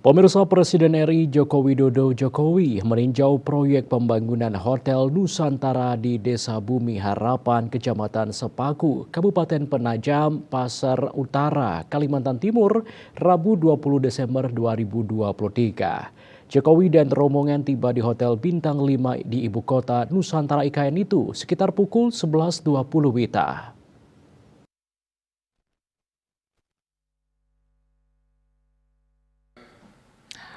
Pemirsa, Presiden RI Joko Widodo meninjau proyek pembangunan Hotel Nusantara di Desa Bumi Harapan, Kecamatan Sepaku, Kabupaten Penajam, Pasar Utara, Kalimantan Timur, Rabu 20 Desember 2023. Jokowi dan rombongan tiba di Hotel Bintang 5 di Ibu Kota Nusantara IKN itu sekitar pukul 11.20 WITA.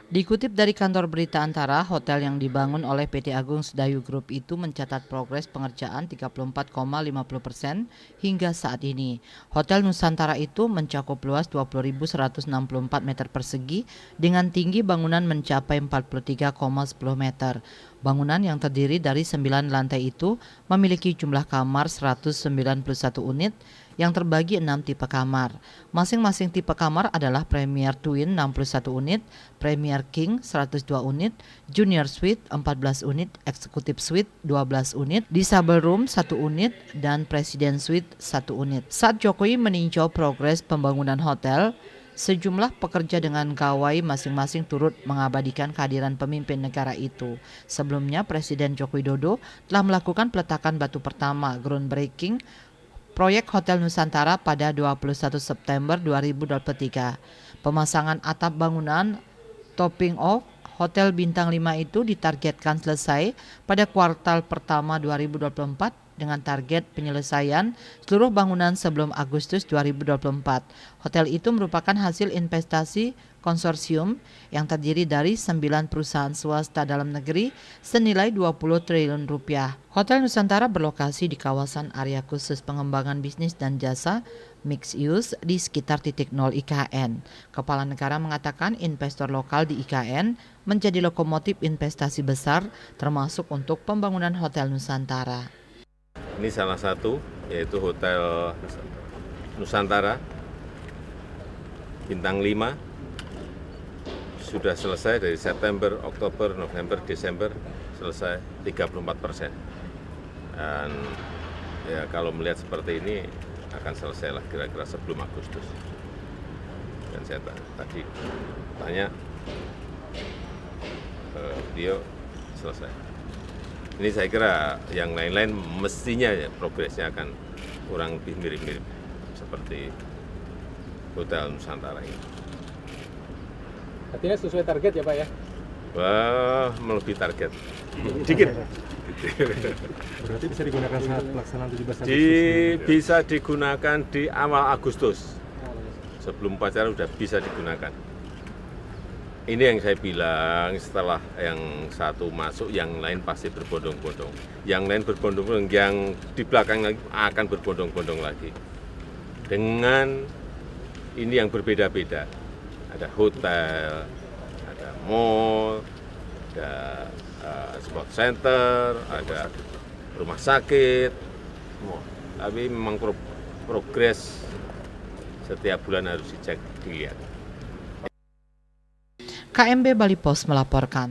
Dikutip dari kantor berita Antara, hotel yang dibangun oleh PT Agung Sedayu Group itu mencatat progres pengerjaan 34,50% hingga saat ini. Hotel Nusantara itu mencakup luas 20.164 meter persegi dengan tinggi bangunan mencapai 43,10 meter. Bangunan yang terdiri dari 9 lantai itu memiliki jumlah kamar 191 unit yang terbagi 6 tipe kamar. Masing-masing tipe kamar adalah Premier Twin 61 unit, Premier King 102 unit, Junior Suite 14 unit, Executive Suite 12 unit, Disable Room 1 unit, dan President Suite 1 unit. Saat Jokowi meninjau progres pembangunan hotel, sejumlah pekerja dengan gawai masing-masing turut mengabadikan kehadiran pemimpin negara itu. Sebelumnya, Presiden Joko Widodo telah melakukan peletakan batu pertama groundbreaking proyek Hotel Nusantara pada 21 September 2023. Pemasangan atap bangunan topping off Hotel Bintang 5 itu ditargetkan selesai pada kuartal pertama 2024 dengan target penyelesaian seluruh bangunan sebelum Agustus 2024. Hotel itu merupakan hasil investasi konsorsium yang terdiri dari 9 perusahaan swasta dalam negeri senilai 20 triliun rupiah. Hotel Nusantara berlokasi di kawasan area khusus pengembangan bisnis dan jasa mixed use di sekitar titik nol IKN. Kepala negara mengatakan investor lokal di IKN menjadi lokomotif investasi besar termasuk untuk pembangunan Hotel Nusantara. Ini salah satu, yaitu Hotel Nusantara Bintang 5 sudah selesai dari September, Oktober, November, Desember selesai 34%. Dan ya kalau melihat seperti ini akan selesai lah kira-kira sebelum Agustus. Dan saya tadi tanya beliau selesai. Ini saya kira yang lain-lain mestinya ya progresnya akan kurang lebih mirip-mirip seperti Hotel Nusantara ini. Artinya sesuai target ya Pak ya? Wah, melebihi target. Dikit. Berarti bisa digunakan saat pelaksanaan 17 Agustus? Bisa digunakan di awal Agustus. Sebelum upacara sudah bisa digunakan. Ini yang saya bilang, setelah yang satu masuk, yang lain pasti berbondong-bondong. Yang lain berbondong-bondong, yang di belakang lagi akan berbondong-bondong lagi. Dengan ini yang berbeda-beda. Ada hotel, ada mall, ada sport center, ada rumah sakit. Tapi memang progres setiap bulan harus dicek, dilihat. KMB Bali Pos melaporkan.